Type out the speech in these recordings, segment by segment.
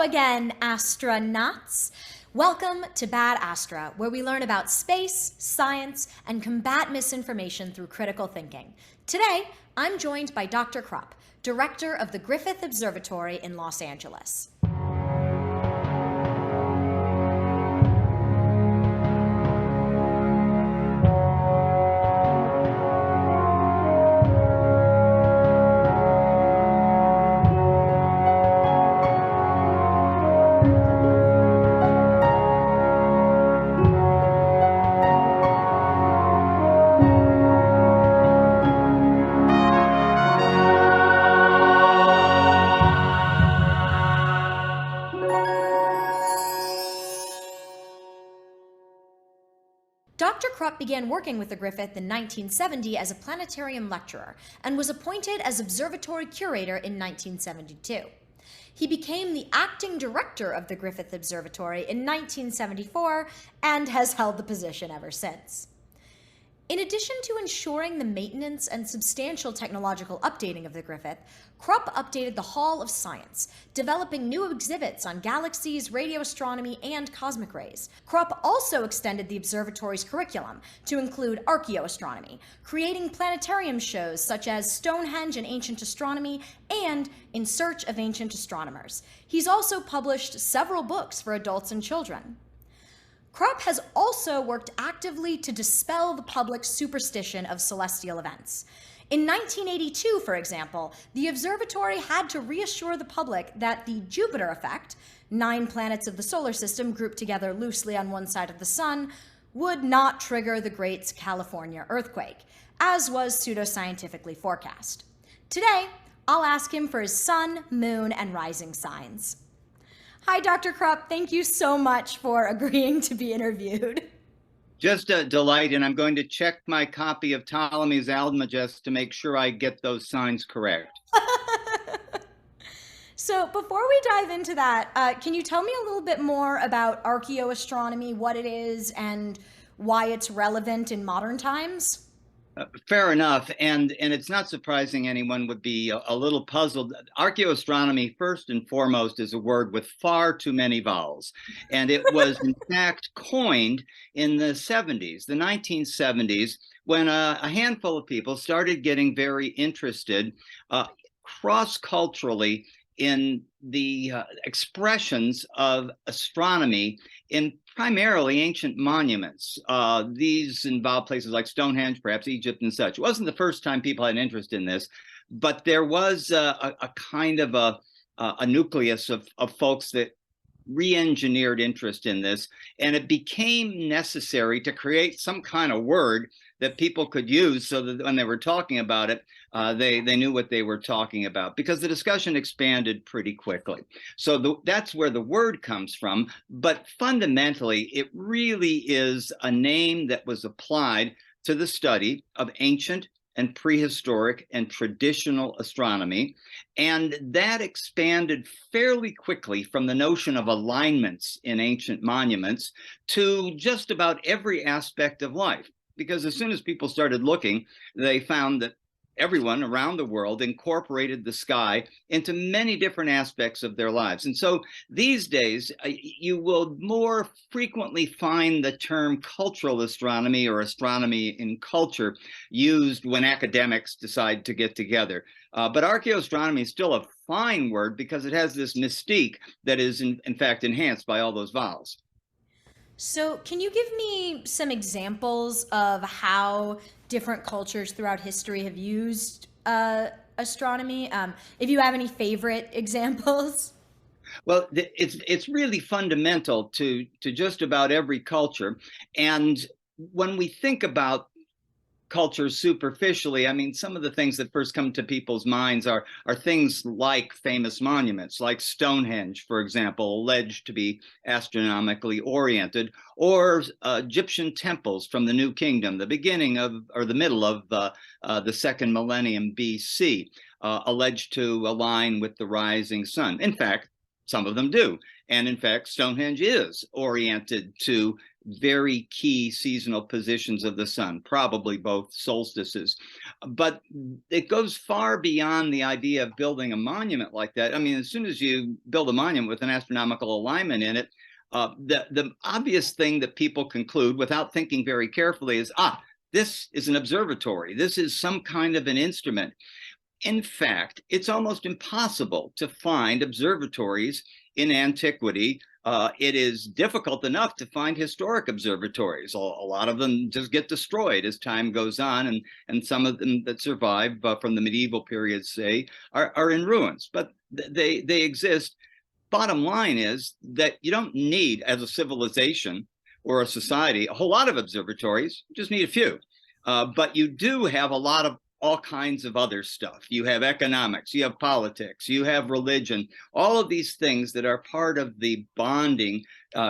again, astronauts. Welcome to Bad Astra, where we learn about space, science, and combat misinformation through critical thinking. Today, I'm joined by Dr. Krupp, director of the Griffith Observatory in Los Angeles. Dr. Krupp began working with the Griffith in 1970 as a planetarium lecturer and was appointed as observatory curator in 1972. He became the acting director of the Griffith Observatory in 1974 and has held the position ever since. In addition to ensuring the maintenance and substantial technological updating of the Griffith, Krupp updated the Hall of Science, developing new exhibits on galaxies, radio astronomy, and cosmic rays. Krupp also extended the observatory's curriculum to include archaeoastronomy, creating planetarium shows such as Stonehenge and Ancient Astronomy and In Search of Ancient Astronomers. He's also published several books for adults and children. Krupp has also worked actively to dispel the public's superstition of celestial events. In 1982, for example, the observatory had to reassure the public that the Jupiter effect, 9 planets of the solar system grouped together loosely on one side of the sun, would not trigger the Great California earthquake, as was pseudoscientifically forecast. Today, I'll ask him for his sun, moon, and rising signs. Hi, Dr. Krupp. Thank you so much for agreeing to be interviewed. Just a delight, and I'm going to check my copy of Ptolemy's Almagest to make sure I get those signs correct. So before we dive into that, can you tell me a little bit more about archaeoastronomy, what it is, and why it's relevant in modern times? Fair enough, and it's not surprising anyone would be a little puzzled. Archaeoastronomy, first and foremost, is a word with far too many vowels, and it was in fact coined in the 70s, the 1970s, when a handful of people started getting very interested cross-culturally in the expressions of astronomy in primarily ancient monuments. These involve places like Stonehenge, perhaps Egypt and such. It wasn't the first time people had an interest in this, but there was a kind of a nucleus of folks that re-engineered interest in this, and it became necessary to create some kind of word that people could use so that when they were talking about it, they knew what they were talking about, because the discussion expanded pretty quickly. So that's where the word comes from, but fundamentally, it really is a name that was applied to the study of ancient and prehistoric and traditional astronomy, and that expanded fairly quickly from the notion of alignments in ancient monuments to just about every aspect of life. Because as soon as people started looking, they found that everyone around the world incorporated the sky into many different aspects of their lives. And so these days, you will more frequently find the term cultural astronomy or astronomy in culture used when academics decide to get together. But archaeoastronomy is still a fine word because it has this mystique that is in fact enhanced by all those vowels. So can you give me some examples of how different cultures throughout history have used astronomy? If you have any favorite examples? Well, it's really fundamental to just about every culture. And when we think about cultures superficially, I mean, some of the things that first come to people's minds are things like famous monuments, like Stonehenge, for example, alleged to be astronomically oriented, or Egyptian temples from the New Kingdom, the beginning of, or the middle of the second millennium BC, alleged to align with the rising sun. In fact, some of them do. And in fact, Stonehenge is oriented to very key seasonal positions of the sun, probably both solstices. But it goes far beyond the idea of building a monument like that. I mean, as soon as you build a monument with an astronomical alignment in it, the obvious thing that people conclude without thinking very carefully is, this is an observatory. This is some kind of an instrument. In fact, it's almost impossible to find observatories in antiquity. It is difficult enough to find historic observatories. A lot of them just get destroyed as time goes on, and some of them that survive from the medieval period, say, are in ruins. But they exist. Bottom line is that you don't need, as a civilization or a society, a whole lot of observatories. You just need a few. But you do have a lot of all kinds of other stuff. You have economics, you have politics, you have religion, all of these things that are part of the bonding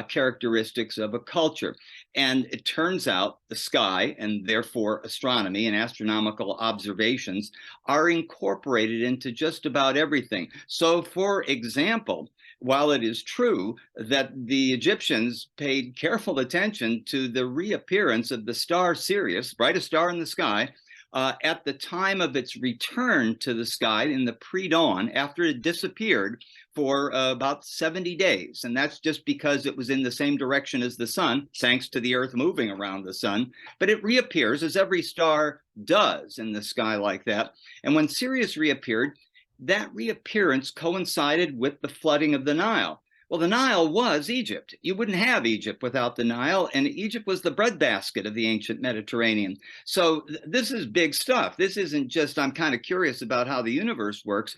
characteristics of a culture. And it turns out the sky, and therefore astronomy and astronomical observations, are incorporated into just about everything. So, for example, while it is true that the Egyptians paid careful attention to the reappearance of the star Sirius, brightest star in the sky, at the time of its return to the sky in the pre-dawn, after it disappeared for about 70 days. And that's just because it was in the same direction as the sun, thanks to the Earth moving around the sun. But it reappears, as every star does in the sky like that. And when Sirius reappeared, that reappearance coincided with the flooding of the Nile. Well, the Nile was Egypt. You wouldn't have Egypt without the Nile, and Egypt was the breadbasket of the ancient Mediterranean. So this is big stuff. This isn't just, I'm kind of curious about how the universe works.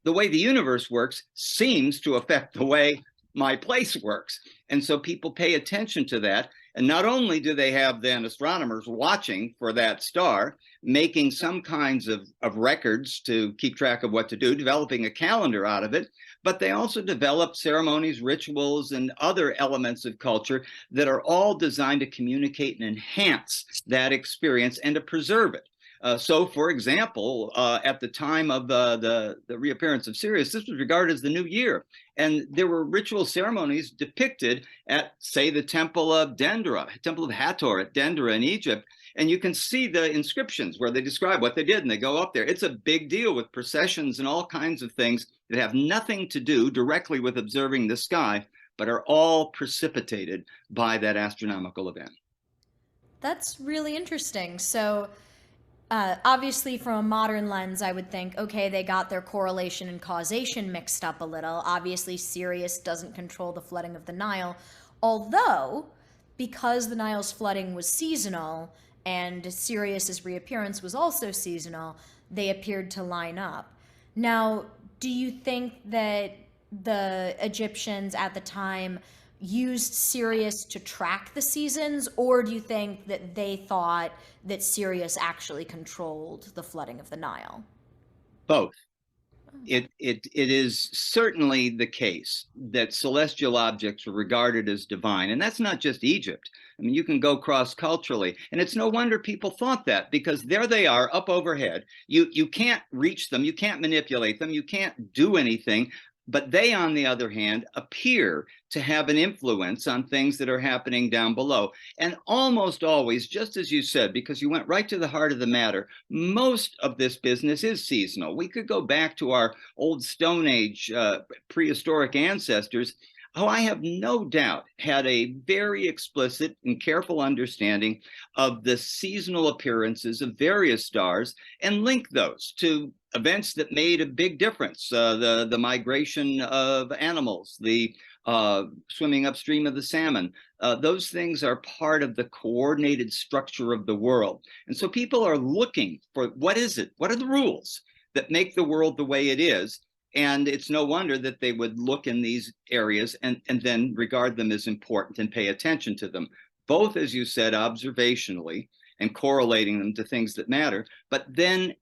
The way the universe works seems to affect the way my place works. And so people pay attention to that. And not only do they have then astronomers watching for that star, making some kinds of records to keep track of what to do, developing a calendar out of it, but they also develop ceremonies, rituals, and other elements of culture that are all designed to communicate and enhance that experience and to preserve it. So, for example, at the time of the reappearance of Sirius, this was regarded as the new year. And there were ritual ceremonies depicted at, say, the Temple of Dendera, Temple of Hathor at Dendera in Egypt. And you can see the inscriptions where they describe what they did, and they go up there. It's a big deal with processions and all kinds of things that have nothing to do directly with observing the sky, but are all precipitated by that astronomical event. That's really interesting. So, obviously, from a modern lens, I would think, okay, they got their correlation and causation mixed up a little. Obviously, Sirius doesn't control the flooding of the Nile, although, because the Nile's flooding was seasonal and Sirius's reappearance was also seasonal, they appeared to line up. Now, do you think that the Egyptians at the time used Sirius to track the seasons, or do you think that they thought that Sirius actually controlled the flooding of the Nile? Both. It is certainly the case that celestial objects were regarded as divine. And that's not just Egypt. I mean, you can go cross-culturally. And it's no wonder people thought that, because there they are up overhead. You can't reach them. You can't manipulate them. You can't do anything. But they, on the other hand, appear to have an influence on things that are happening down below. And almost always, just as you said, because you went right to the heart of the matter, most of this business is seasonal. We could go back to our old Stone Age prehistoric ancestors, who I have no doubt had a very explicit and careful understanding of the seasonal appearances of various stars and link those to events that made a big difference. The migration of animals, the swimming upstream of the salmon. Those things are part of the coordinated structure of the world. And so people are looking for, what is it? What are the rules that make the world the way it is? And it's no wonder that they would look in these areas and then regard them as important and pay attention to them, both, as you said, observationally and correlating them to things that matter, but then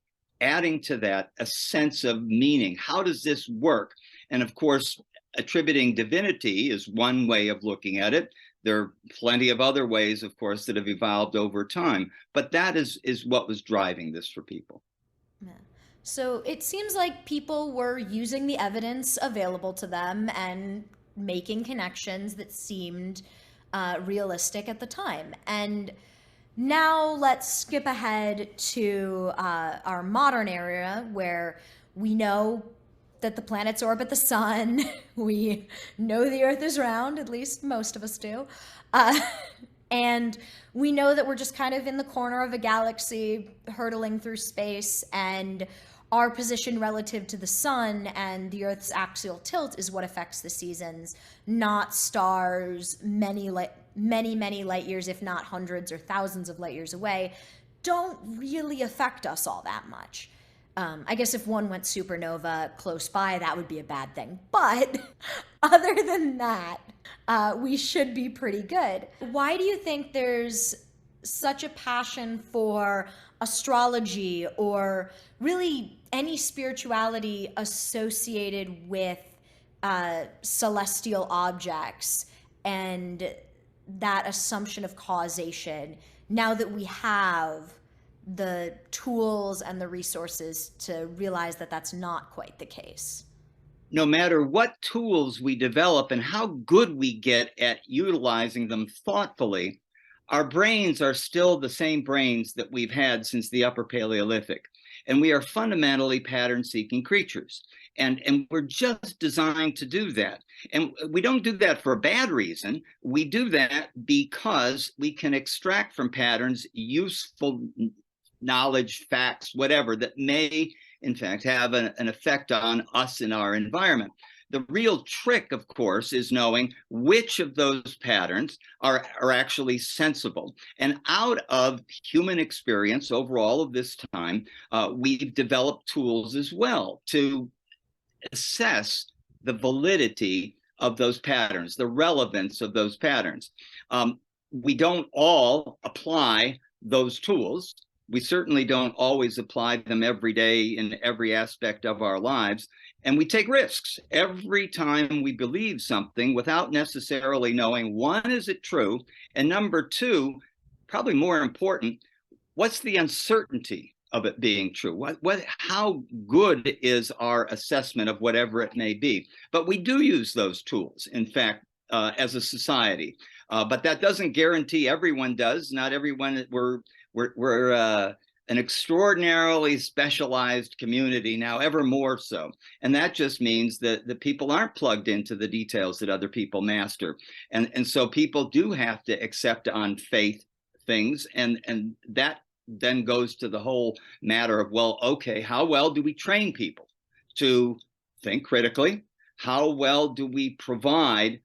adding to that a sense of meaning. How does this work? And of course, attributing divinity is one way of looking at it. There are plenty of other ways, of course, that have evolved over time, but that is what was driving this for people. Yeah. So it seems like people were using the evidence available to them and making connections that seemed realistic at the time. And Now let's skip ahead to our modern era where we know that the planets orbit the sun. We know the Earth is round, at least most of us do. Uh, and we know that we're just kind of in the corner of a galaxy hurtling through space, and our position relative to the sun and the Earth's axial tilt is what affects the seasons, not stars many light years, if not hundreds or thousands of light years away, don't really affect us all that much. I guess if one went supernova close by, that would be a bad thing. But other than that, we should be pretty good. Why do you think there's such a passion for astrology or really any spirituality associated with celestial objects and that assumption of causation now that we have the tools and the resources to realize that that's not quite the case? No matter what tools we develop and how good we get at utilizing them thoughtfully, our brains are still the same brains that we've had since the Upper Paleolithic. And we are fundamentally pattern-seeking creatures. And we're just designed to do that. And we don't do that for a bad reason. We do that because we can extract from patterns useful knowledge, facts, whatever, that may, in fact, have an effect on us in our environment. The real trick, of course, is knowing which of those patterns are actually sensible. And out of human experience over all of this time, we've developed tools as well to assess the validity of those patterns, the relevance of those patterns. We don't all apply those tools. We certainly don't always apply them every day in every aspect of our lives. And we take risks every time we believe something without necessarily knowing, one, is it true? And number two, probably more important, what's the uncertainty of it being true? How good is our assessment of whatever it may be? But we do use those tools, in fact, as a society. But that doesn't guarantee everyone does. Not everyone. We're an extraordinarily specialized community now, ever more so. And that just means that the people aren't plugged into the details that other people master. And so people do have to accept on faith things. And that then goes to the whole matter of, well, okay, how well do we train people to think critically? How well do we provide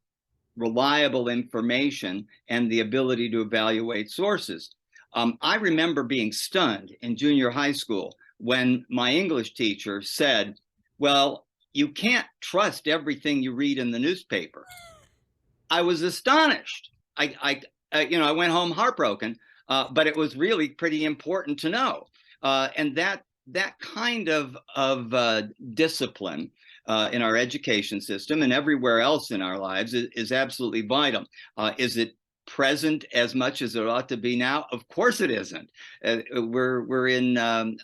reliable information and the ability to evaluate sources? I remember being stunned in junior high school when my English teacher said, well, you can't trust everything you read in the newspaper. I was astonished. I went home heartbroken, but it was really pretty important to know. And that kind of discipline in our education system and everywhere else in our lives is absolutely vital. Is it present as much as it ought to be now? Of course it isn't. We're in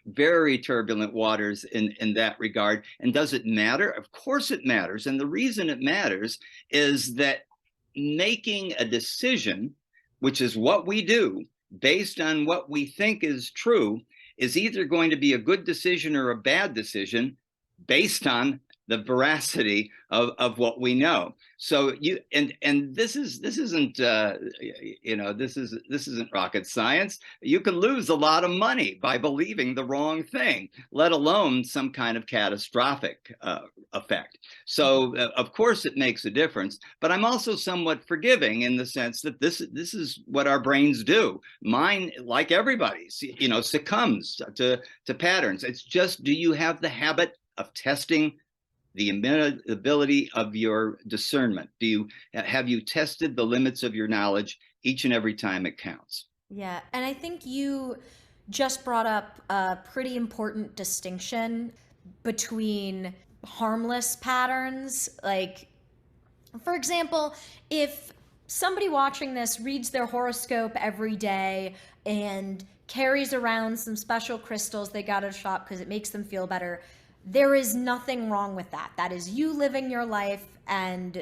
very turbulent waters in that regard. And does it matter? Of course it matters. And the reason it matters is that making a decision, which is what we do based on what we think is true, is either going to be a good decision or a bad decision based on the veracity of what we know. So this isn't rocket science. You can lose a lot of money by believing the wrong thing, let alone some kind of catastrophic effect. So of course it makes a difference, but I'm also somewhat forgiving in the sense that this is what our brains do. Mine, like everybody's, succumbs to patterns. It's just, do you have the habit of testing the ability of your discernment? Have you tested the limits of your knowledge each and every time it counts? Yeah, and I think you just brought up a pretty important distinction between harmless patterns. Like, for example, if somebody watching this reads their horoscope every day and carries around some special crystals they got at a shop because it makes them feel better, there is nothing wrong with that. That is you living your life and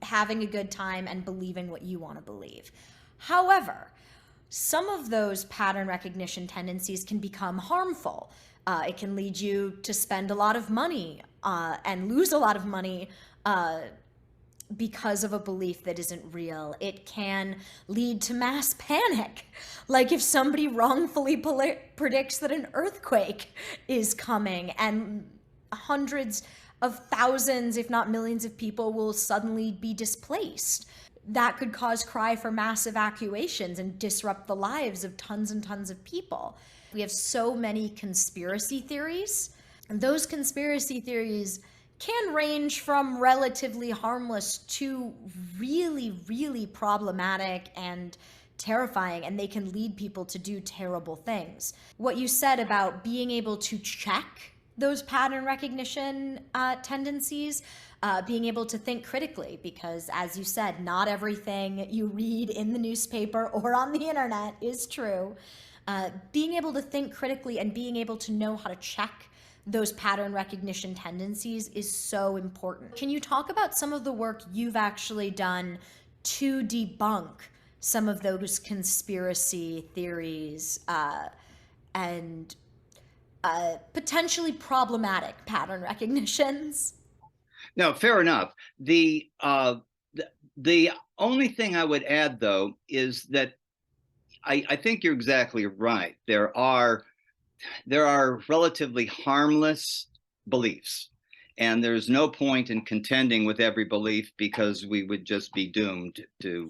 having a good time and believing what you want to believe. However, Some of those pattern recognition tendencies can become harmful. It can lead you to spend a lot of money and lose a lot of money because of a belief that isn't real. It can lead to mass panic. Like if somebody wrongfully predicts that an earthquake is coming and hundreds of thousands, if not millions of people will suddenly be displaced. That could cause cry for mass evacuations and disrupt the lives of tons and tons of people. We have so many conspiracy theories, and those conspiracy theories can range from relatively harmless to really, really problematic and terrifying, and they can lead people to do terrible things. What you said about being able to check those pattern recognition tendencies, being able to think critically, because as you said, not everything you read in the newspaper or on the internet is true. Being able to think critically and being able to know how to check those pattern recognition tendencies is so important. Can you talk about some of the work you've actually done to debunk some of those conspiracy theories and potentially problematic pattern recognitions? No, fair enough. The only thing I would add, though, is that I think you're exactly right. There are relatively harmless beliefs, and there's no point in contending with every belief because we would just be doomed to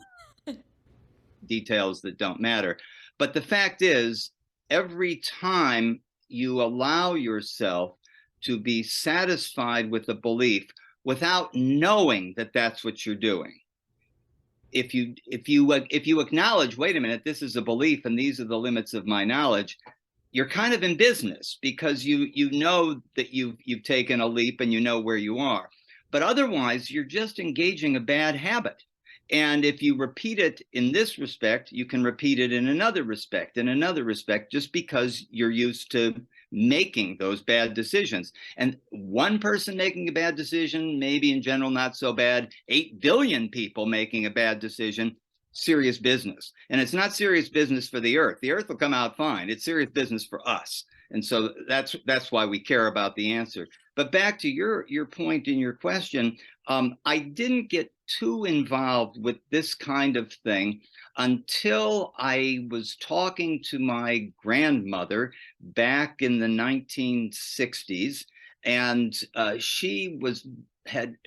details that don't matter. But the fact is, every time you allow yourself to be satisfied with a belief without knowing that that's what you're doing, if you acknowledge, wait a minute, this is a belief and these are the limits of my knowledge, you're kind of in business because you know that you've taken a leap and you know where you are. But otherwise, you're just engaging a bad habit. And if you repeat it in this respect, you can repeat it in another respect, just because you're used to making those bad decisions. And one person making a bad decision, maybe in general not so bad. 8 billion people making a bad decision, serious business. And it's not serious business for the earth. The earth will come out fine. It's serious business for us. And so that's why we care about the answer. But back to your point in your question, I didn't get too involved with this kind of thing until I was talking to my grandmother back in the 1960s, and she had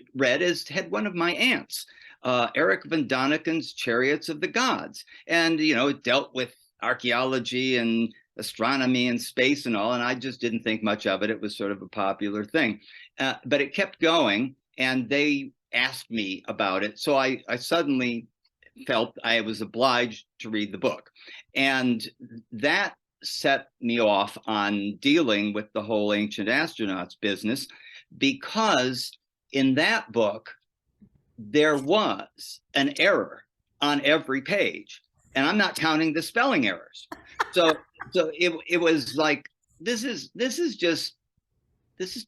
one of my aunts, Eric von Daniken's Chariots of the Gods, and it dealt with archaeology and astronomy and space and all, and I just didn't think much of it. It was sort of a popular thing, but it kept going, and they asked me about it, so I suddenly felt I was obliged to read the book, and that set me off on dealing with the whole ancient astronauts business, because in that book there was an error on every page, and I'm not counting the spelling errors. So it was like, this is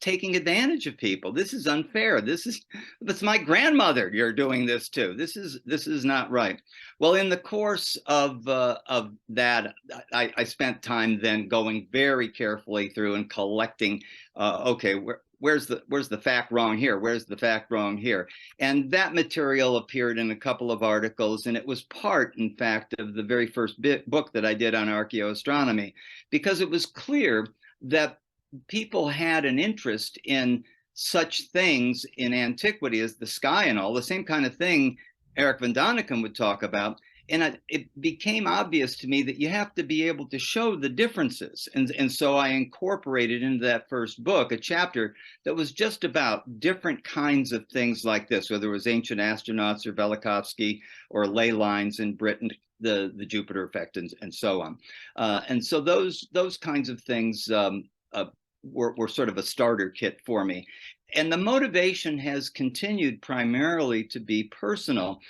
taking advantage of people. This is unfair. That's my grandmother you're doing this to. This is not right. Well, in the course of that, I spent time then going very carefully through and collecting. Okay, where's the fact wrong here? Where's the fact wrong here? And that material appeared in a couple of articles, and it was part, in fact, of the very first book that I did on archaeoastronomy, because it was clear that people had an interest in such things in antiquity as the sky and all, the same kind of thing Eric von Daniken would talk about. And it became obvious to me that you have to be able to show the differences. And so I incorporated into that first book a chapter that was just about different kinds of things like this, whether it was ancient astronauts or Velikovsky or ley lines in Britain, the Jupiter effect, and so on. And so those kinds of things were sort of a starter kit for me. And the motivation has continued primarily to be personal.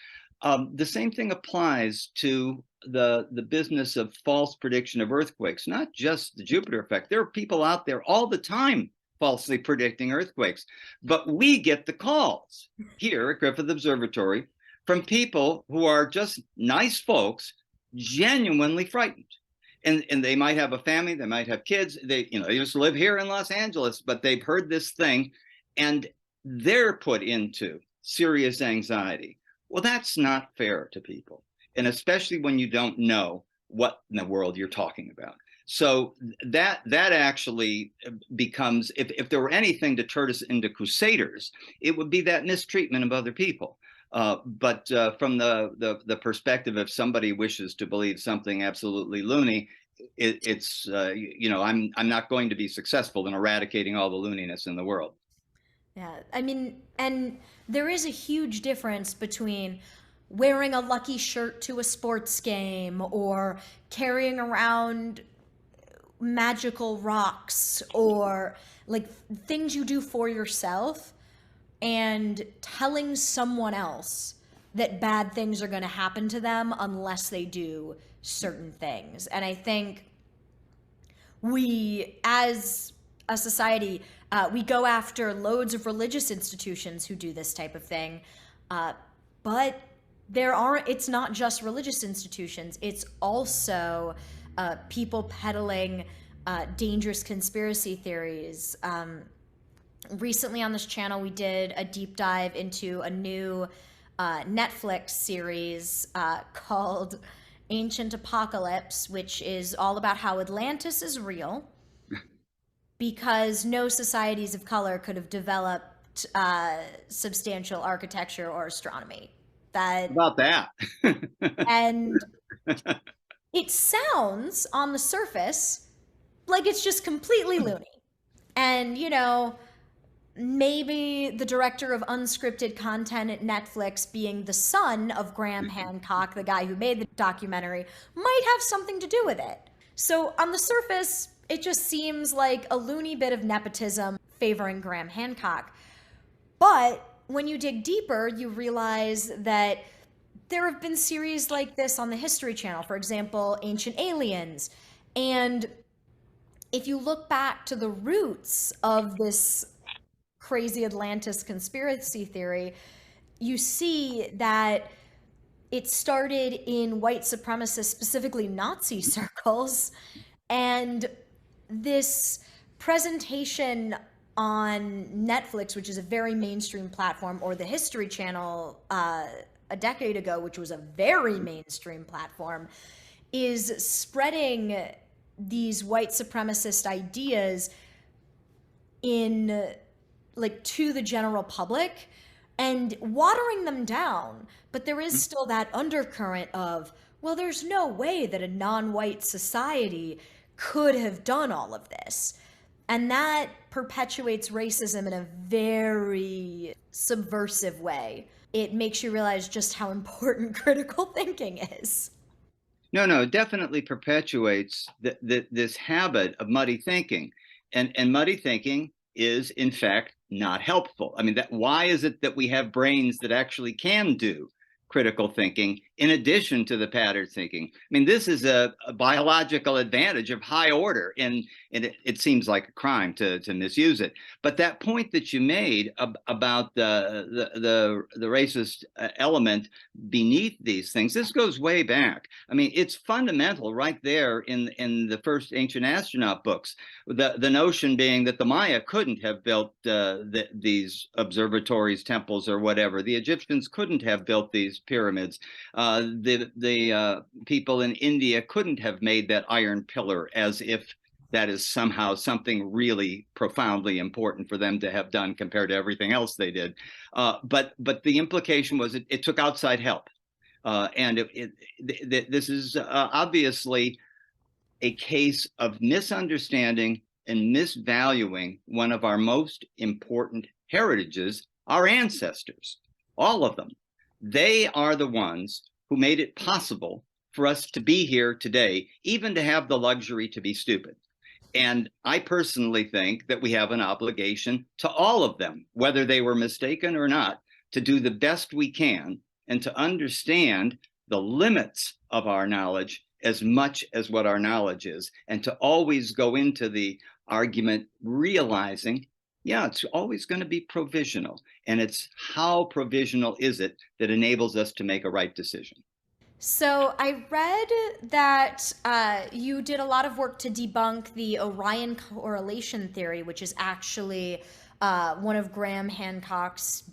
The same thing applies to the business of false prediction of earthquakes, not just the Jupiter effect. There are people out there all the time falsely predicting earthquakes, but we get the calls here at Griffith Observatory from people who are just nice folks genuinely frightened. And they might have a family, they might have kids, they just live here in Los Angeles, but they've heard this thing and they're put into serious anxiety. Well, that's not fair to people, and especially when you don't know what in the world you're talking about. So that actually becomes, if there were anything to turn us into crusaders, it would be that mistreatment of other people. But from the perspective, if somebody wishes to believe something absolutely loony, it's I'm not going to be successful in eradicating all the looniness in the world. Yeah, I mean, and there is a huge difference between wearing a lucky shirt to a sports game or carrying around magical rocks or like things you do for yourself and telling someone else that bad things are going to happen to them unless they do certain things. And I think we, as a society, we go after loads of religious institutions who do this type of thing. But it's not just religious institutions, it's also people peddling dangerous conspiracy theories. Recently on this channel, we did a deep dive into a new Netflix series called Ancient Apocalypse, which is all about how Atlantis is real because no societies of color could have developed substantial architecture or astronomy. How about that? And it sounds on the surface like it's just completely loony. And, maybe the director of unscripted content at Netflix, being the son of Graham Hancock, the guy who made the documentary, might have something to do with it. So on the surface, it just seems like a loony bit of nepotism favoring Graham Hancock. But when you dig deeper, you realize that there have been series like this on the History Channel, for example, Ancient Aliens. And if you look back to the roots of this crazy Atlantis conspiracy theory, you see that it started in white supremacist, specifically Nazi circles. And this presentation on Netflix, which is a very mainstream platform, or the History Channel a decade ago, which was a very mainstream platform, is spreading these white supremacist ideas in to the general public and watering them down. But there is still that undercurrent of, well, there's no way that a non-white society could have done all of this. And that perpetuates racism in a very subversive way. It makes you realize just how important critical thinking is. No, it definitely perpetuates this habit of muddy thinking. And muddy thinking is, in fact, not helpful. I mean, why is it that we have brains that actually can do critical thinking in addition to the pattern thinking? I mean, this is a biological advantage of high order, and it seems like a crime to misuse it. But that point that you made about the racist element beneath these things, this goes way back. I mean, it's fundamental right there in the first ancient astronaut books. The notion being that the Maya couldn't have built these observatories, temples, or whatever. The Egyptians couldn't have built these pyramids. The people in India couldn't have made that iron pillar, as if that is somehow something really profoundly important for them to have done compared to everything else they did. But the implication was it took outside help. And this is obviously a case of misunderstanding and misvaluing one of our most important heritages, our ancestors, all of them. They are the ones who made it possible for us to be here today, even to have the luxury to be stupid. And I personally think that we have an obligation to all of them, whether they were mistaken or not, to do the best we can and to understand the limits of our knowledge as much as what our knowledge is, and to always go into the argument realizing, yeah, it's always going to be provisional. And it's how provisional is it that enables us to make a right decision. So I read that you did a lot of work to debunk the Orion correlation theory, which is actually one of Graham Hancock's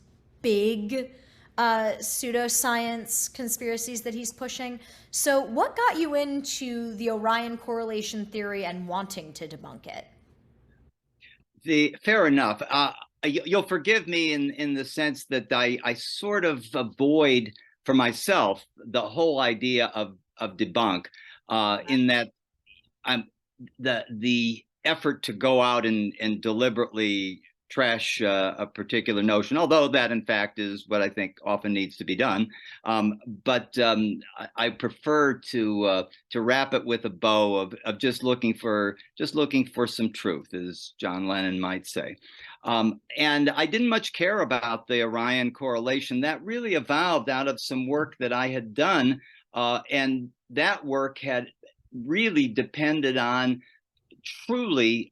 big pseudoscience conspiracies that he's pushing. So, what got you into the Orion correlation theory and wanting to debunk it? Fair enough. You'll forgive me in the sense that I sort of avoid for myself the whole idea of debunk, in that I'm the effort to go out and deliberately trash a particular notion, although that in fact is what I think often needs to be done. But I prefer to wrap it with a bow of just looking for some truth, as John Lennon might say. And I didn't much care about the Orion correlation. That really evolved out of some work that I had done, and that work had really depended on truly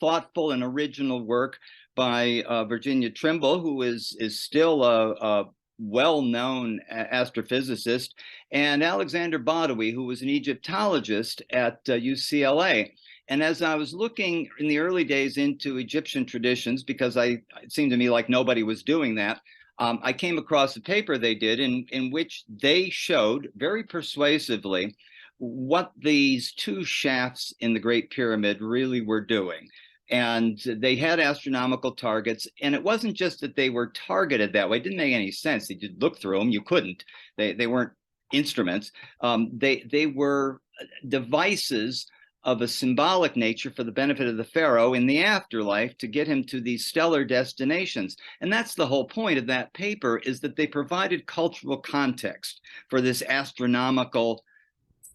thoughtful and original work by Virginia Trimble, who is still a well-known astrophysicist, and Alexander Badawi, who was an Egyptologist at UCLA. And as I was looking in the early days into Egyptian traditions, because it seemed to me like nobody was doing that, I came across a paper they did in which they showed very persuasively what these two shafts in the Great Pyramid really were doing. And they had astronomical targets, and it wasn't just that they were targeted that way. It didn't make any sense. You could look through them. You couldn't. They weren't instruments. They were devices of a symbolic nature for the benefit of the pharaoh in the afterlife to get him to these stellar destinations. And that's the whole point of that paper, is that they provided cultural context for this astronomical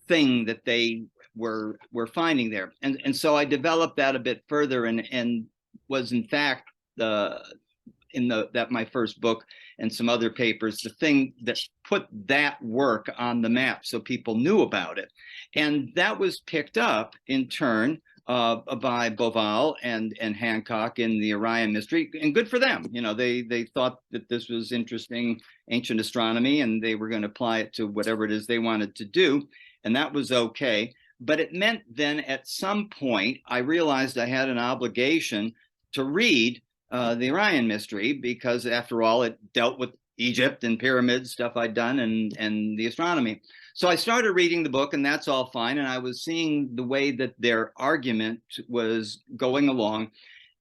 thing that they were finding there. And so I developed that a bit further, and was in fact in that my first book and some other papers, the thing that put that work on the map so people knew about it. And that was picked up in turn by Boval and Hancock in the Orion mystery, and good for them. They thought that this was interesting ancient astronomy, and they were going to apply it to whatever it is they wanted to do, and that was okay. But it meant then at some point I realized I had an obligation to read the Orion mystery, because after all, it dealt with Egypt and pyramids, stuff I'd done, and the astronomy. So I started reading the book, and that's all fine. And I was seeing the way that their argument was going along.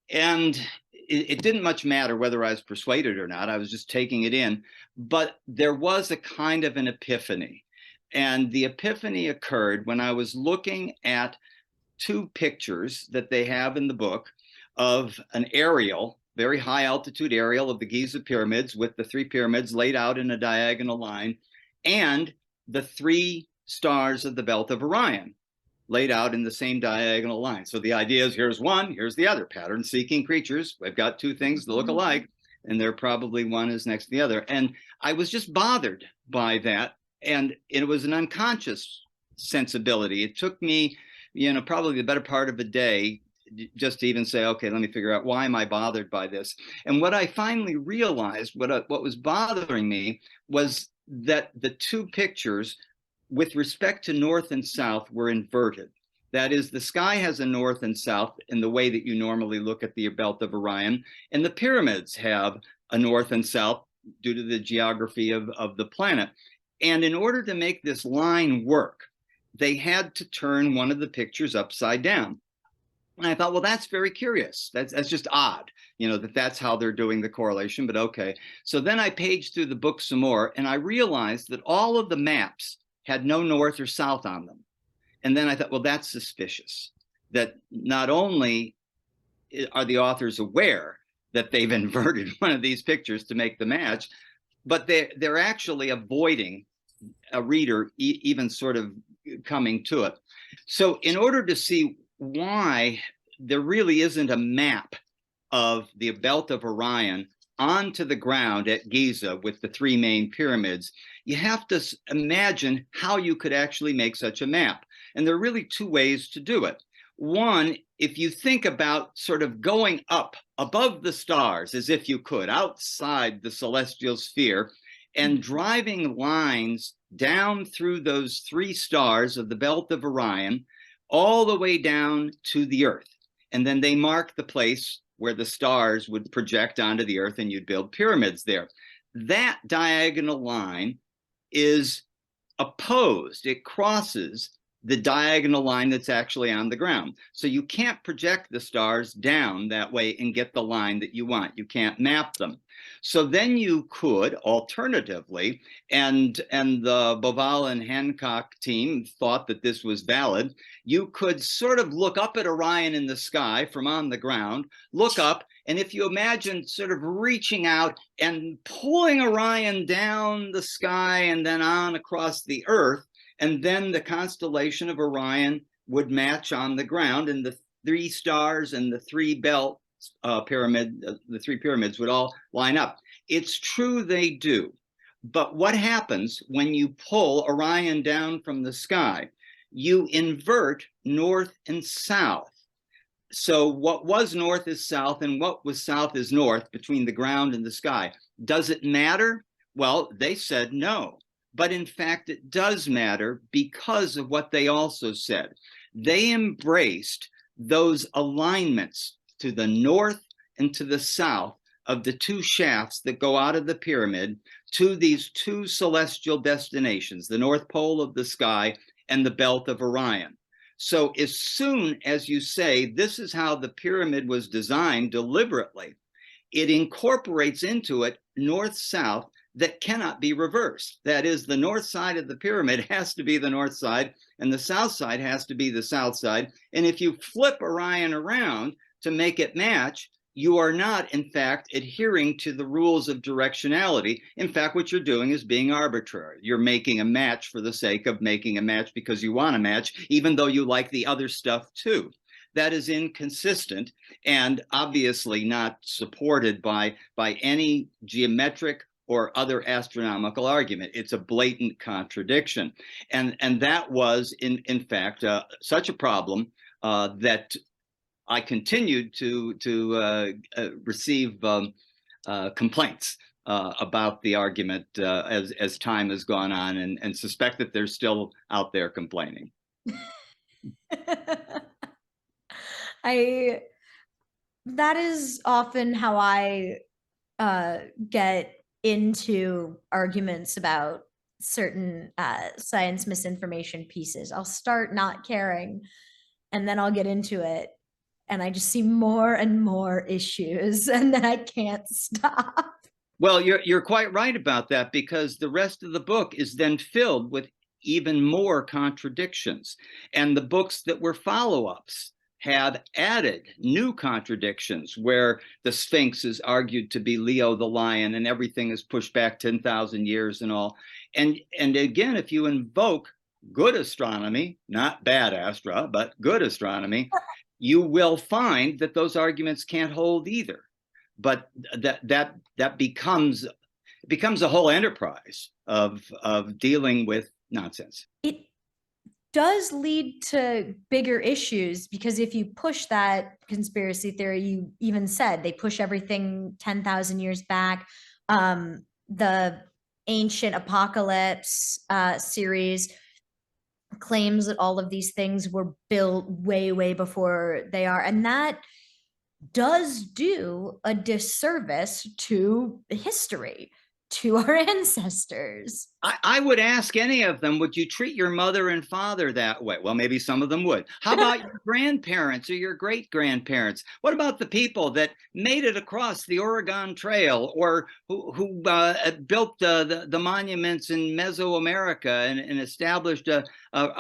And it didn't much matter whether I was persuaded or not. I was just taking it in. But there was a kind of an epiphany. And the epiphany occurred when I was looking at two pictures that they have in the book of an aerial, very high altitude aerial of the Giza pyramids, with the three pyramids laid out in a diagonal line, and the three stars of the belt of Orion laid out in the same diagonal line. So the idea is, here's one, here's the other, pattern-seeking creatures. We've got two things that look alike, and they're probably one is next to the other. And I was just bothered by that. And it was an unconscious sensibility. It took me, probably the better part of a day just to even say, okay, let me figure out, why am I bothered by this? And what I finally realized, what was bothering me, was that the two pictures with respect to north and south were inverted. That is, the sky has a north and south in the way that you normally look at the belt of Orion, and the pyramids have a north and south due to the geography of the planet. And in order to make this line work, they had to turn one of the pictures upside down. And I thought, well, that's very curious. That's just odd, that's how they're doing the correlation, but okay. So then I paged through the book some more, and I realized that all of the maps had no north or south on them. And then I thought, well, that's suspicious. That not only are the authors aware that they've inverted one of these pictures to make the match, but they're actually avoiding a reader even sort of coming to it. So in order to see why there really isn't a map of the belt of Orion onto the ground at Giza with the three main pyramids, you have to imagine how you could actually make such a map. And there are really two ways to do it. One, if you think about sort of going up above the stars as if you could, outside the celestial sphere, and driving lines down through those three stars of the belt of Orion, all the way down to the Earth. And then they mark the place where the stars would project onto the Earth and you'd build pyramids there. That diagonal line is opposed. It crosses the diagonal line that's actually on the ground. So you can't project the stars down that way and get the line that you want. You can't map them. So then you could alternatively, and the Boval and Hancock team thought that this was valid, you could sort of look up at Orion in the sky from on the ground, look up, and if you imagine sort of reaching out and pulling Orion down the sky and then on across the Earth, and then the constellation of Orion would match on the ground, and the three stars and the three belt pyramid, the three pyramids would all line up. It's true they do. But what happens when you pull Orion down from the sky? You invert north and south. So what was north is south, and what was south is north between the ground and the sky. Does it matter? Well, they said no. But in fact, it does matter because of what they also said. They embraced those alignments to the north and to the south of the two shafts that go out of the pyramid to these two celestial destinations, the North Pole of the sky and the belt of Orion. So as soon as you say, this is how the pyramid was designed deliberately, it incorporates into it north-south that cannot be reversed. That is, the north side of the pyramid has to be the north side, and the south side has to be the south side. And if you flip Orion around to make it match, you are not, in fact, adhering to the rules of directionality. In fact, what you're doing is being arbitrary. You're making a match for the sake of making a match because you want a match, even though you like the other stuff too. That is inconsistent and obviously not supported by any geometric or other astronomical argument. It's a blatant contradiction. And that was, in fact, such a problem that I continued to receive complaints about the argument as time has gone on, and suspect that they're still out there complaining. That is often how I get into arguments about certain science misinformation pieces. I'll start not caring, and then I'll get into it, and I just see more and more issues, and then I can't stop. Well, you're quite right about that, because the rest of the book is then filled with even more contradictions, and the books that were follow-ups have added new contradictions where the Sphinx is argued to be Leo the lion and everything is pushed back 10,000 years and all. And again, if you invoke good astronomy, not bad Astra, but good astronomy, you will find that those arguments can't hold either. But that becomes a whole enterprise of dealing with nonsense. It does lead to bigger issues, because if you push that conspiracy theory, you even said they push everything 10,000 years back. The Ancient Apocalypse series claims that all of these things were built way, way before they are. And that does do a disservice to history, to our ancestors. I would ask any of them, would you treat your mother and father that way? Well, maybe some of them would. How about your grandparents or your great-grandparents? What about the people that made it across the Oregon Trail, or who built the monuments in Mesoamerica and established a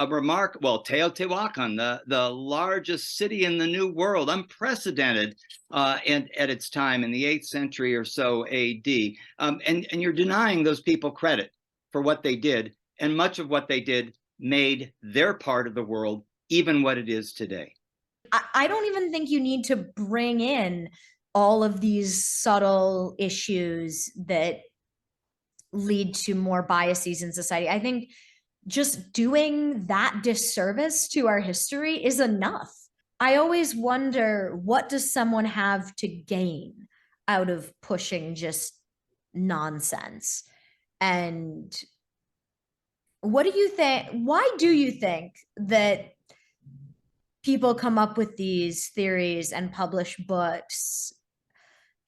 remarkable, Teotihuacan, the largest city in the New World, unprecedented at its time in the 8th century or so AD. And you're denying those people credit for what they did, and much of what they did made their part of the world even what it is today. I don't even think you need to bring in all of these subtle issues that lead to more biases in society. I think just doing that disservice to our history is enough. I always wonder, what does someone have to gain out of pushing just nonsense? And What do you think? Why do you think that people come up with these theories and publish books?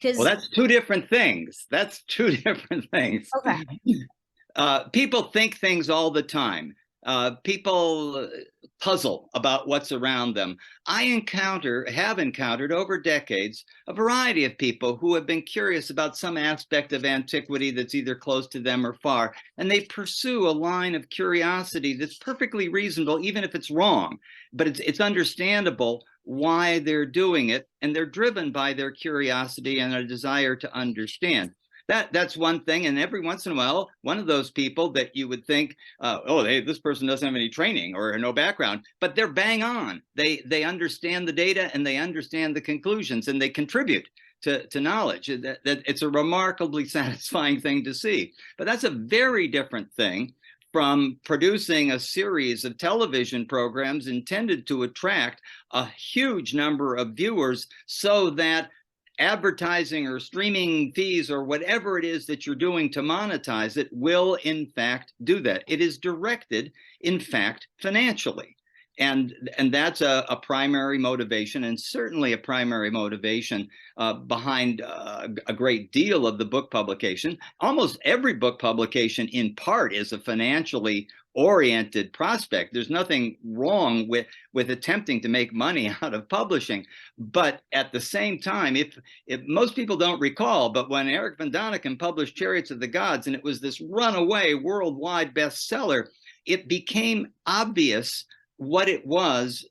Well, Because, that's two different things. That's two different things. okay. People think things all the time. People puzzle about what's around them. Have encountered over decades, a variety of people who have been curious about some aspect of antiquity that's either close to them or far, and they pursue a line of curiosity that's perfectly reasonable, even if it's wrong. But it's understandable why they're doing it, and they're driven by their curiosity and a desire to understand. That's one thing. And every once in a while, one of those people that you would think, this person doesn't have any training or no background, but they're bang on. They understand the data and they understand the conclusions and they contribute to knowledge. That it's a remarkably satisfying thing to see. But that's a very different thing from producing a series of television programs intended to attract a huge number of viewers so that advertising or streaming fees or whatever it is that you're doing to monetize it will in fact do that. It is directed, in fact, financially. And that's a primary motivation, and certainly a primary motivation behind a great deal of the book publication. Almost every book publication, in part, is a financially oriented prospect. There's nothing wrong with attempting to make money out of publishing. But at the same time, if most people don't recall, but when Eric von Däniken published Chariots of the Gods, and it was this runaway worldwide bestseller, it became obvious what it was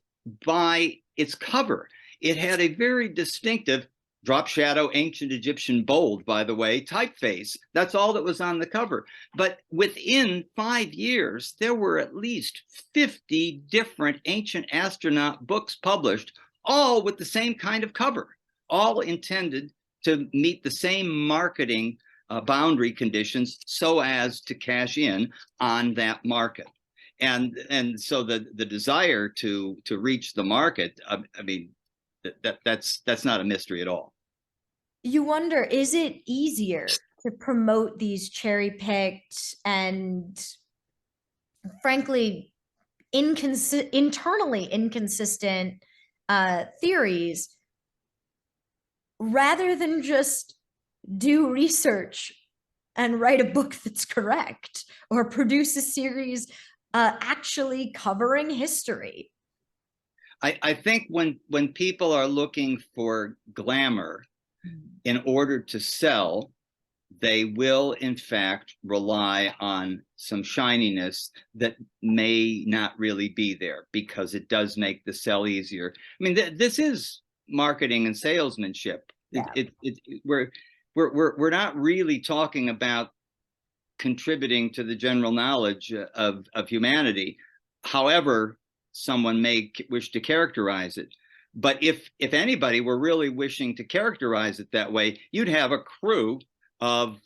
by its cover. It had a very distinctive drop shadow, ancient Egyptian bold, by the way, typeface. That's all that was on the cover. But within 5 years, there were at least 50 different ancient astronaut books published, all with the same kind of cover, all intended to meet the same marketing boundary conditions so as to cash in on that market. And so the desire to reach the market, I mean, that's not a mystery at all. You wonder, is it easier to promote these cherry-picked and frankly internally inconsistent theories rather than just do research and write a book that's correct or produce a series actually covering history? I think when people are looking for glamour in order to sell, they will in fact rely on some shininess that may not really be there, because it does make the sell easier. I mean, this is marketing and salesmanship. Yeah. We're not really talking about contributing to the general knowledge of humanity, however someone may wish to characterize it. But if anybody were really wishing to characterize it that way, you'd have a crew of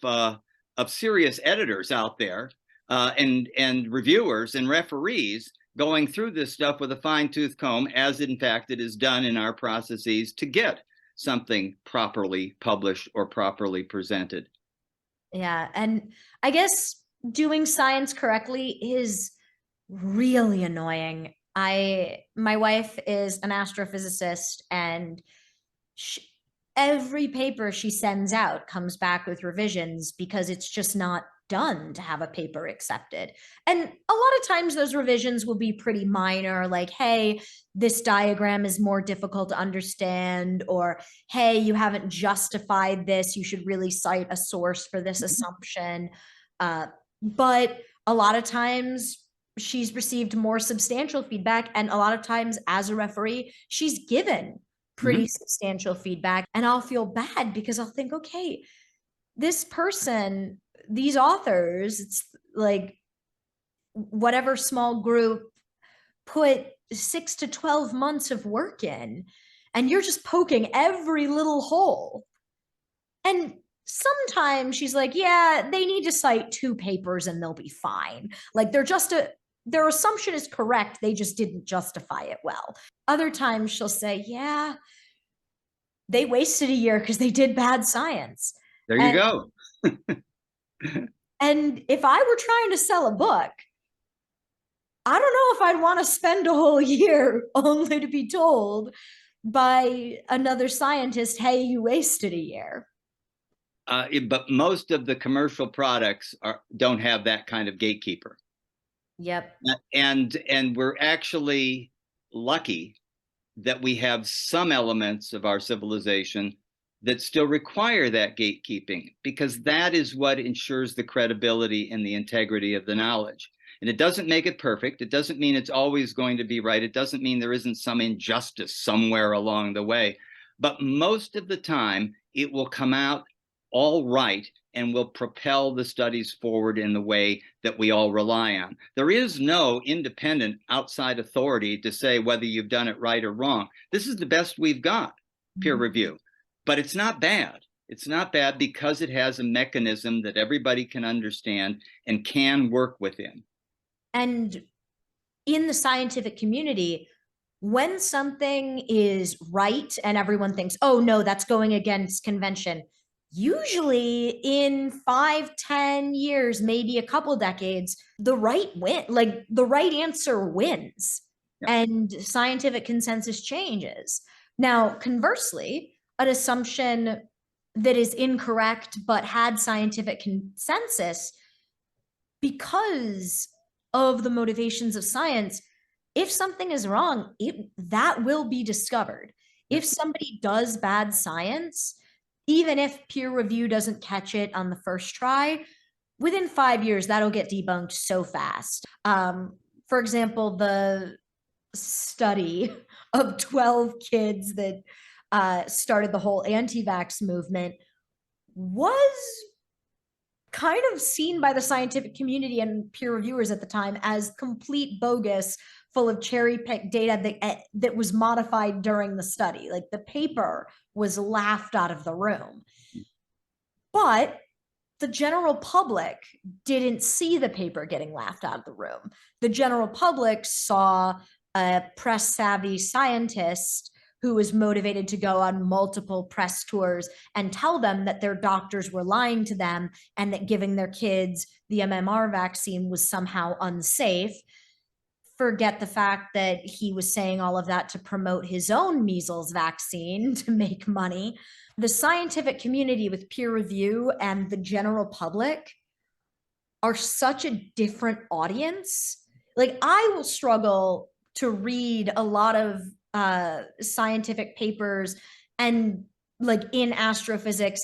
serious editors out there and reviewers and referees going through this stuff with a fine-tooth comb, as in fact it is done in our processes to get something properly published or properly presented. Yeah, and I guess doing science correctly is really annoying. My wife is an astrophysicist, and every paper she sends out comes back with revisions because it's just not done to have a paper accepted. And a lot of times those revisions will be pretty minor, like, hey, this diagram is more difficult to understand, or hey, you haven't justified this, you should really cite a source for this assumption. But a lot of times she's received more substantial feedback, and a lot of times as a referee, she's given pretty substantial feedback, and I'll feel bad because I'll think, okay, this person, these authors, it's like whatever small group put 6 to 12 months of work in, and you're just poking every little hole. And sometimes she's like, yeah, they need to cite 2 papers and they'll be fine. Like their assumption is correct, they just didn't justify it well. Other times she'll say, yeah, they wasted a year because they did bad science. There you go. And if I were trying to sell a book, I don't know if I'd want to spend a whole year only to be told by another scientist, hey, you wasted a year. But most of the commercial products don't have that kind of gatekeeper. Yep. And we're actually lucky that we have some elements of our civilization that still require that gatekeeping, because that is what ensures the credibility and the integrity of the knowledge. And it doesn't make it perfect. It doesn't mean it's always going to be right. It doesn't mean there isn't some injustice somewhere along the way. But most of the time, it will come out all right and will propel the studies forward in the way that we all rely on. There is no independent outside authority to say whether you've done it right or wrong. This is the best we've got, peer review. But it's not bad. It's not bad because it has a mechanism that everybody can understand and can work within. And in the scientific community, when something is right and everyone thinks, oh no, that's going against convention, usually in 5, 10 years, maybe a couple decades, the right answer wins. Yep. And scientific consensus changes. Now, conversely, an assumption that is incorrect but had scientific consensus, because of the motivations of science, if something is wrong, that will be discovered. If somebody does bad science, even if peer review doesn't catch it on the first try, within 5 years, that'll get debunked so fast. For example, the study of 12 kids that started the whole anti-vax movement was kind of seen by the scientific community and peer reviewers at the time as complete bogus, full of cherry-picked data that was modified during the study. Like, the paper was laughed out of the room. But the general public didn't see the paper getting laughed out of the room. The general public saw a press-savvy scientist who was motivated to go on multiple press tours and tell them that their doctors were lying to them and that giving their kids the MMR vaccine was somehow unsafe. Forget the fact that he was saying all of that to promote his own measles vaccine to make money. The scientific community with peer review and the general public are such a different audience. Like, I will struggle to read a lot of scientific papers and like in astrophysics,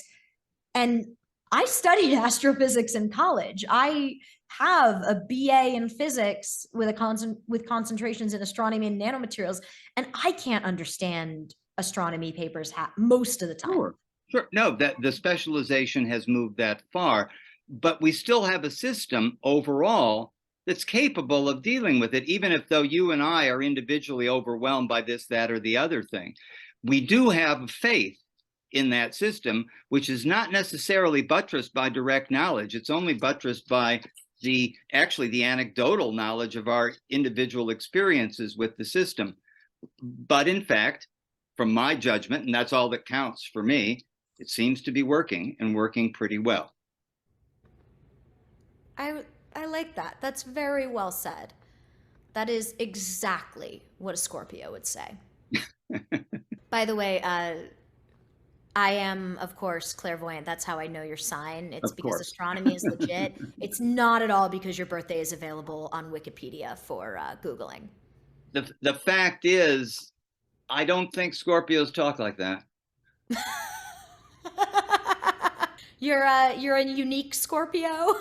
and I studied astrophysics in college. I have a BA in physics with concentrations in astronomy and nanomaterials, and I can't understand astronomy papers most of the time. Sure. No, that the specialization has moved that far, but we still have a system overall that's capable of dealing with it, even if though you and I are individually overwhelmed by this, that, or the other thing. We do have faith in that system, which is not necessarily buttressed by direct knowledge. It's only buttressed by the anecdotal knowledge of our individual experiences with the system. But in fact, from my judgment, and that's all that counts for me, it seems to be working, and working pretty well. I like that. That's very well said. That is exactly what a Scorpio would say. By the way, I am, of course, clairvoyant. That's how I know your sign. It's because astronomy is legit. It's not at all because your birthday is available on Wikipedia for Googling. The fact is, I don't think Scorpios talk like that. You're a unique Scorpio.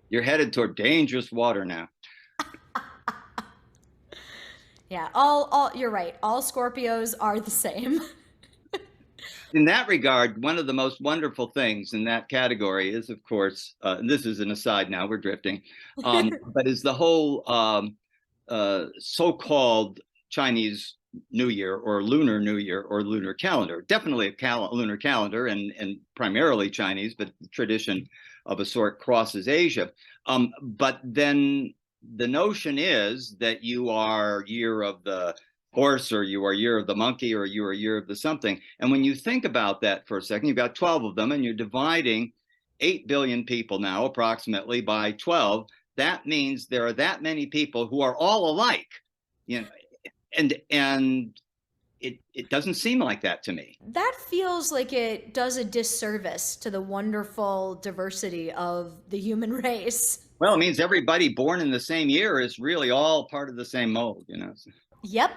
You're headed toward dangerous water now. Yeah, all you're right. All Scorpios are the same. In that regard, one of the most wonderful things in that category is, of course, and this is an aside now, we're drifting, but is the whole so-called Chinese New Year or Lunar New Year or lunar calendar. Definitely a lunar calendar and primarily Chinese, but the tradition of a sort crosses Asia. But then the notion is that you are year of the horse, or you are year of the monkey, or you are year of the something. And when you think about that for a second, you've got 12 of them, and you're dividing 8 billion people now approximately by 12. that means there are that many people who are all alike, you know, and it doesn't seem like that to me. That feels like it does a disservice to the wonderful diversity of the human race. Well, it means everybody born in the same year is really all part of the same mold, you know. Yep.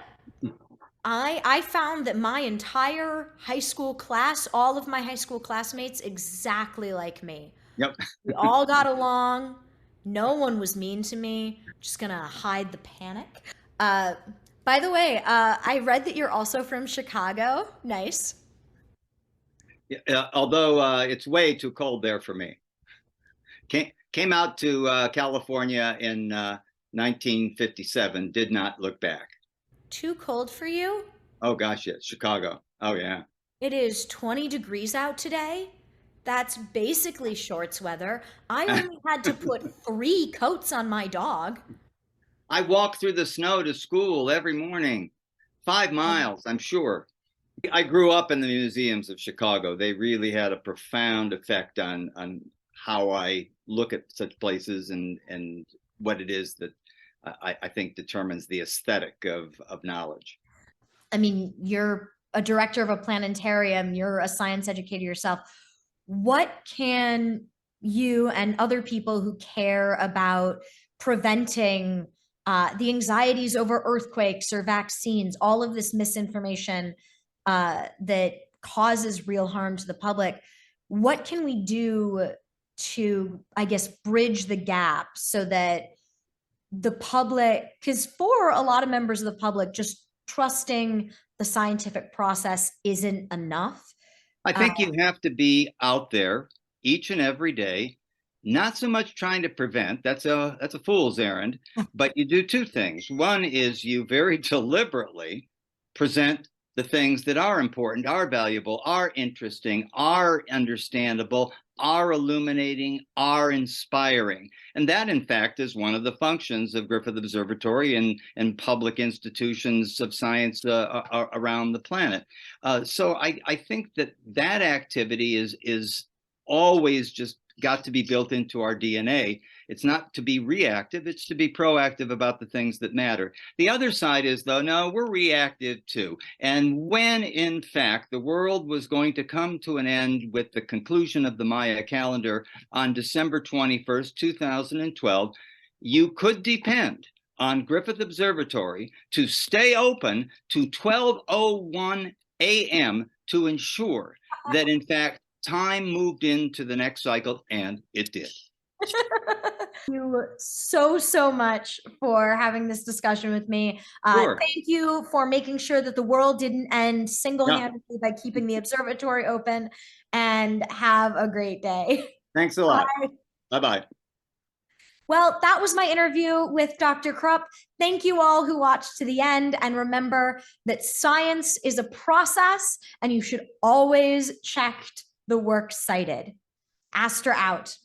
I found that my entire high school class, all of my high school classmates, exactly like me. Yep. We all got along. No one was mean to me. Just gonna hide the panic. Uh, by the way, I read that you're also from Chicago. Nice. Although it's way too cold there for me. Came out to California in 1957. Did not look back. Too cold for you? Oh gosh, yeah, Chicago. Oh yeah. It is 20 degrees out today. That's basically shorts weather. I only had to put 3 coats on my dog. I walk through the snow to school every morning, 5 miles, I'm sure. I grew up in the museums of Chicago. They really had a profound effect on how I look at such places and what it is that I think determines the aesthetic of knowledge. I mean, you're a director of a planetarium, you're a science educator yourself. What can you and other people who care about preventing the anxieties over earthquakes or vaccines, all of this misinformation that causes real harm to the public, what can we do to, I guess, bridge the gap so that the public, because for a lot of members of the public, just trusting the scientific process isn't enough. I think you have to be out there each and every day, not so much trying to prevent, that's a fool's errand, but you do two things. One is you very deliberately present the things that are important, are valuable, are interesting, are understandable, are illuminating, are inspiring. And that, in fact, is one of the functions of Griffith Observatory and public institutions of science around the planet. So I think that activity is always just got to be built into our DNA. It's not to be reactive, it's to be proactive about the things that matter. The other side is, though, no, we're reactive too. And when, in fact, the world was going to come to an end with the conclusion of the Maya calendar on December 21st, 2012, you could depend on Griffith Observatory to stay open to 12:01 a.m. to ensure that, in fact, time moved into the next cycle, and it did. Thank you so much for having this discussion with me. Sure. Thank you for making sure that the world didn't end single-handedly by keeping the observatory open, and have a great day. Thanks a lot. Bye-bye. Well, that was my interview with Dr. Krupp. Thank you all who watched to the end. And remember that science is a process and you should always check the works cited. Astra out.